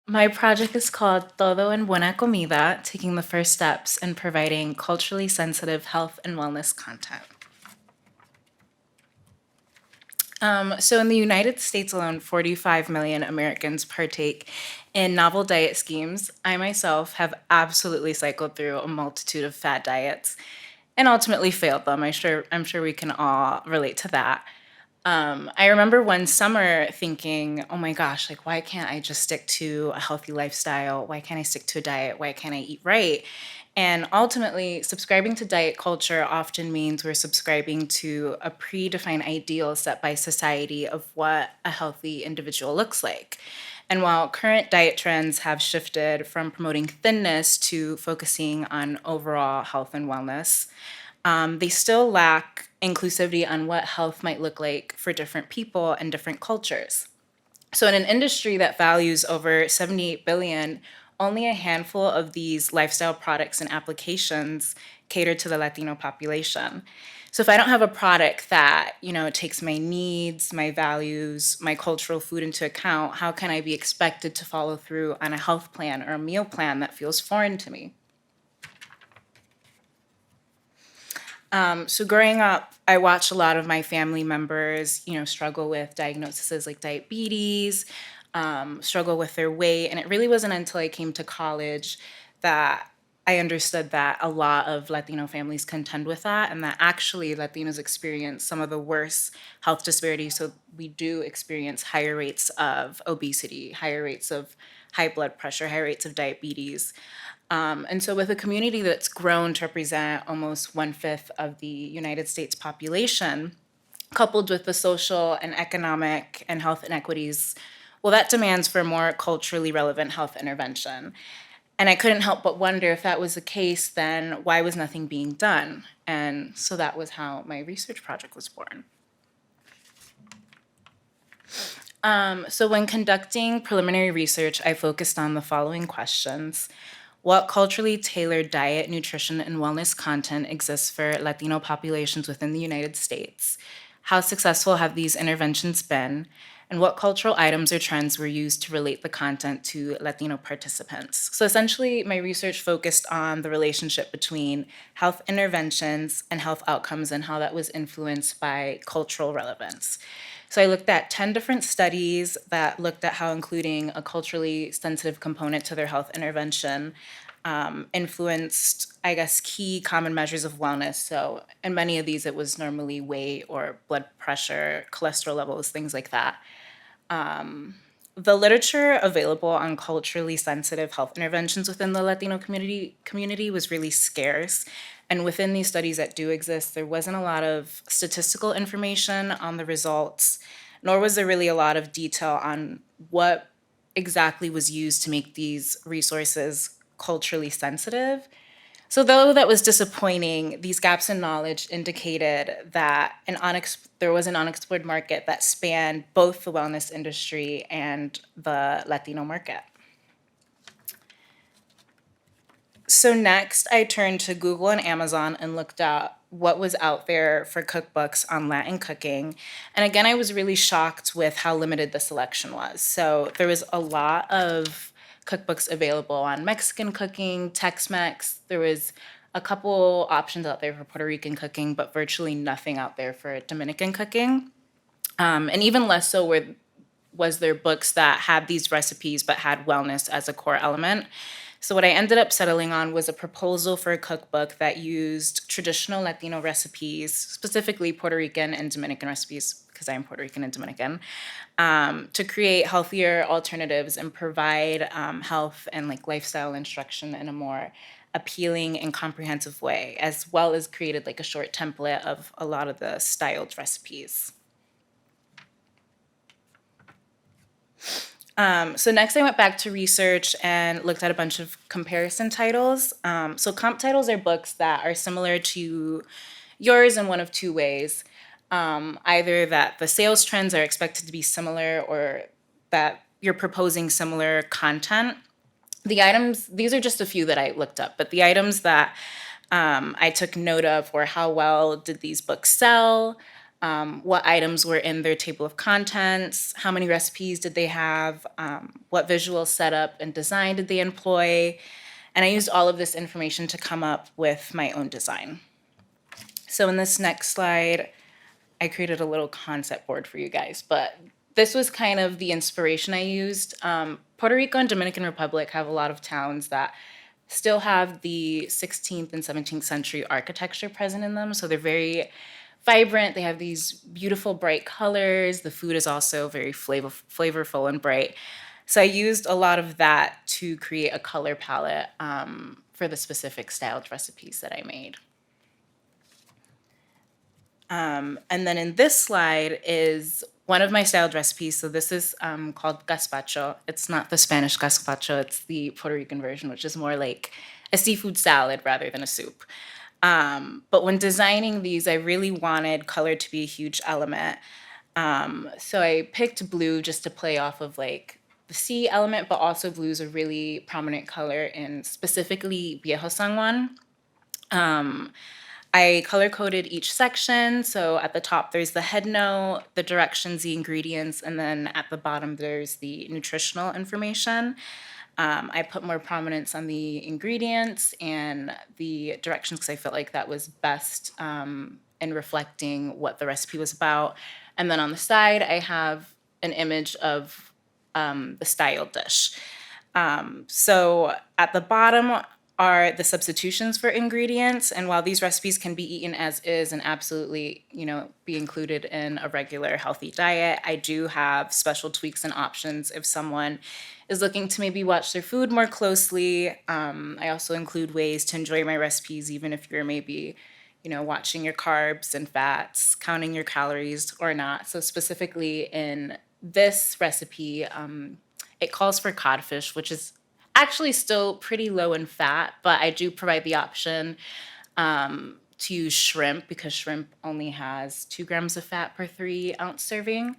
My project is called Todo and Buena Comida, taking the first steps in providing culturally sensitive health and wellness content. So in the United States alone, 45 million Americans partake in novel diet schemes. I myself have absolutely cycled through a multitude of fad diets and ultimately failed them. I'm sure we can all relate to that. I remember one summer thinking, oh my gosh, like, why can't I just stick to a healthy lifestyle? Why can't I stick to a diet? Why can't I eat right? And ultimately, subscribing to diet culture often means we're subscribing to a predefined ideal set by society of what a healthy individual looks like. And while current diet trends have shifted from promoting thinness to focusing on overall health and wellness, they still lack inclusivity on what health might look like for different people and different cultures. So, in an industry that values over 78 billion, only a handful of these lifestyle products and applications cater to the Latino population. So, if I don't have a product that, takes my needs, my values, my cultural food into account, how can I be expected to follow through on a health plan or a meal plan that feels foreign to me? So growing up, I watched a lot of my family members, struggle with diagnoses like diabetes, struggle with their weight. And it really wasn't until I came to college that I understood that a lot of Latino families contend with that, and that actually Latinos experience some of the worst health disparities. So we do experience higher rates of obesity, higher rates of high blood pressure, higher rates of diabetes. And so, with a community that's grown to represent almost one fifth of the United States population, coupled with the social and economic and health inequities, well, that demands for more culturally relevant health intervention. And I couldn't help but wonder if that was the case, then why was nothing being done? And so that was how my research project was born. So, when conducting preliminary research, I focused on the following questions. What culturally tailored diet, nutrition, and wellness content exists for Latino populations within the United States? How successful have these interventions been? And what cultural items or trends were used to relate the content to Latino participants? So essentially, my research focused on the relationship between health interventions and health outcomes and how that was influenced by cultural relevance. So I looked at 10 different studies that looked at how including a culturally sensitive component to their health intervention influenced, I guess, key common measures of wellness. So in many of these, it was normally weight or blood pressure, cholesterol levels, things like that. The literature available on culturally sensitive health interventions within the Latino community was really scarce. And within these studies that do exist, there wasn't a lot of statistical information on the results, nor was there really a lot of detail on what exactly was used to make these resources culturally sensitive. So, though that was disappointing, these gaps in knowledge indicated that there was an unexplored market that spanned both the wellness industry and the Latino market. So, next, I turned to Google and Amazon and looked at what was out there for cookbooks on Latin cooking. And again, I was really shocked with how limited the selection was. So, there was a lot of cookbooks available on Mexican cooking, Tex-Mex. There was a couple options out there for Puerto Rican cooking, but virtually nothing out there for Dominican cooking. And even less so was there books that had these recipes but had wellness as a core element. So what I ended up settling on was a proposal for a cookbook that used traditional Latino recipes, specifically Puerto Rican and Dominican recipes, because I'm Puerto Rican and Dominican, to create healthier alternatives and provide health and like lifestyle instruction in a more appealing and comprehensive way, as well as created like a short template of a lot of the styled recipes. So next I went back to research and looked at a bunch of comparison titles. So comp titles are books that are similar to yours in one of two ways. Either that the sales trends are expected to be similar or that you're proposing similar content. These are just a few that I looked up, but the items that I took note of were how well did these books sell? what items were in their table of contents, how many recipes did they have, what visual setup and design did they employ, and I used all of this information to come up with my own design. So in this next slide, I created a little concept board for you guys, but this was kind of the inspiration I used. Puerto Rico and Dominican Republic have a lot of towns that still have the 16th and 17th century architecture present in them. So they're very vibrant. They have these beautiful, bright colors. The food is also very flavorful and bright. So I used a lot of that to create a color palette for the specific styled recipes that I made. And then in this slide is one of my styled recipes. So this is called gazpacho. It's not the Spanish gazpacho, it's the Puerto Rican version, which is more like a seafood salad rather than a soup. But when designing these, I really wanted color to be a huge element. So I picked blue just to play off of like the sea element, but also blue is a really prominent color in specifically Viejo San Juan. I color coded each section. So at the top, there's the head note, the directions, the ingredients, and then at the bottom, there's the nutritional information. I put more prominence on the ingredients and the directions because I felt like that was best in reflecting what the recipe was about. And then on the side, I have an image of the style dish. So at the bottom are the substitutions for ingredients. And while these recipes can be eaten as is and absolutely, be included in a regular healthy diet, I do have special tweaks and options if someone is looking to maybe watch their food more closely. I also include ways to enjoy my recipes, even if you're maybe, watching your carbs and fats, counting your calories or not. So specifically in this recipe, it calls for codfish, which is actually still pretty low in fat, but I do provide the option to use shrimp because shrimp only has 2 grams of fat per 3-ounce serving.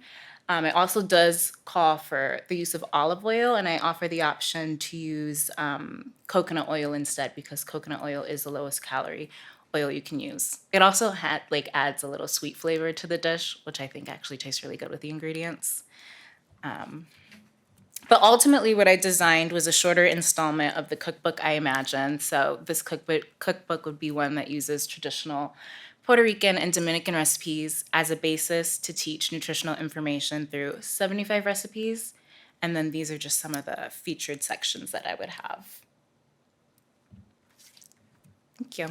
It also does call for the use of olive oil, and I offer the option to use coconut oil instead because coconut oil is the lowest calorie oil you can use. It also adds a little sweet flavor to the dish, which I think actually tastes really good with the ingredients. But ultimately, what I designed was a shorter installment of the cookbook I imagined. So this cookbook would be one that uses traditional Puerto Rican and Dominican recipes as a basis to teach nutritional information through 75 recipes. And then these are just some of the featured sections that I would have. Thank you.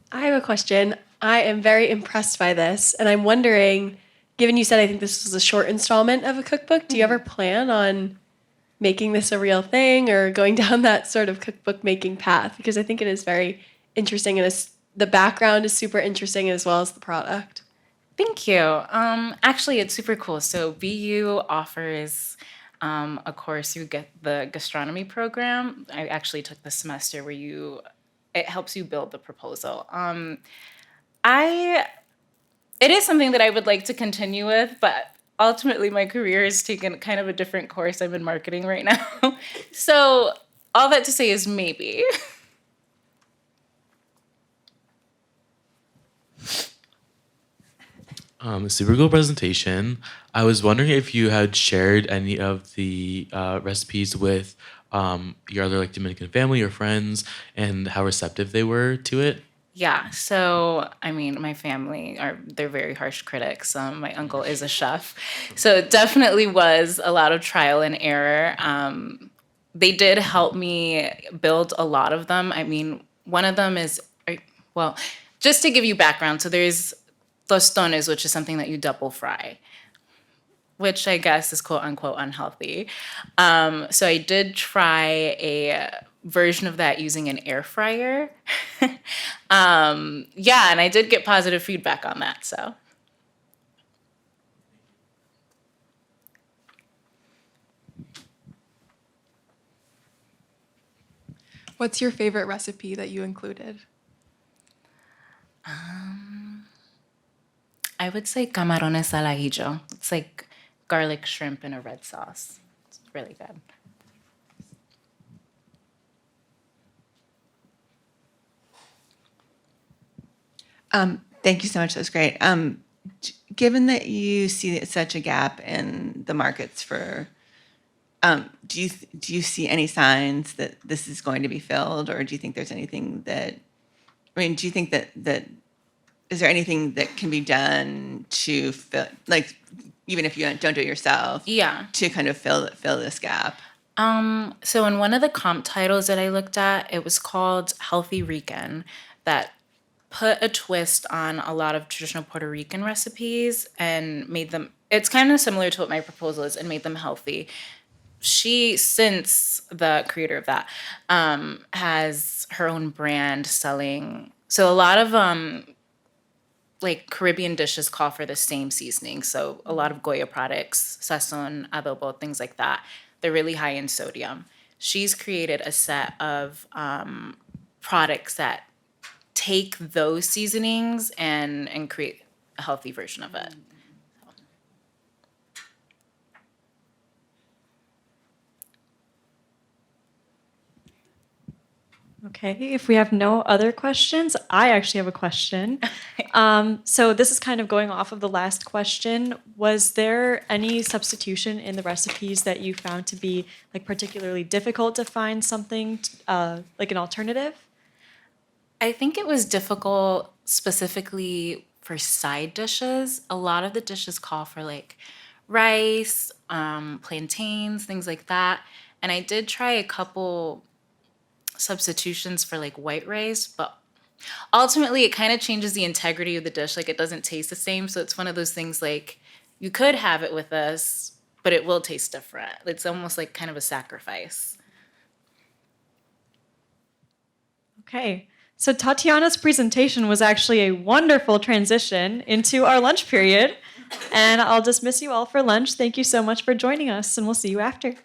I have a question. I am very impressed by this, and I'm wondering, given you said I think this was a short installment of a cookbook, do you ever plan on making this a real thing or going down that sort of cookbook making path? Because I think it is very interesting, and the background is super interesting as well as the product. Thank you. Actually, it's super cool. So BU offers a course you get the gastronomy program. I actually took the semester where it helps you build the proposal. It is something that I would like to continue with, but ultimately my career has taken kind of a different course. I'm in marketing right now. So all that to say is maybe. Super cool presentation. I was wondering if you had shared any of the recipes with your other Dominican family or friends and how receptive they were to it. Yeah, so I mean, my family they're very harsh critics. My uncle is a chef, so it definitely was a lot of trial and error. They did help me build a lot of them. I mean, one of them is, well, just to give you background, so there's tostones, which is something that you double fry, which I guess is quote unquote unhealthy. So I did try a version of that using an air fryer. Yeah, and I did get positive feedback on that, so. What's your favorite recipe that you included? I would say camarones al ajillo. It's like garlic shrimp in a red sauce. It's really good. Thank you so much. That was great. Given that you see such a gap in the markets for, do you see any signs that this is going to be filled, or do you think there's anything that, I mean, do you think that is there anything that can be done to fill, like, even if you don't do it yourself, Yeah. to kind of fill this gap? So in one of the comp titles that I looked at, it was called Healthy Rican, that put a twist on a lot of traditional Puerto Rican recipes and made them, it's kind of similar to what my proposal is, and made them healthy. She, since the creator of that, has her own brand selling. So a lot of like Caribbean dishes call for the same seasoning. So a lot of Goya products, sazon, adobo, things like that. They're really high in sodium. She's created a set of products that take those seasonings and create a healthy version of it. Okay, if we have no other questions, I actually have a question. So this is kind of going off of the last question. Was there any substitution in the recipes that you found to be like particularly difficult to find something like an alternative? I think it was difficult specifically for side dishes. A lot of the dishes call for like rice, plantains, things like that. And I did try a couple substitutions for like white rice, but ultimately it kind of changes the integrity of the dish. Like it doesn't taste the same. So it's one of those things like you could have it with us, but it will taste different. It's almost like kind of a sacrifice. Okay, so Tatiana's presentation was actually a wonderful transition into our lunch period. And I'll dismiss you all for lunch. Thank you so much for joining us, and we'll see you after.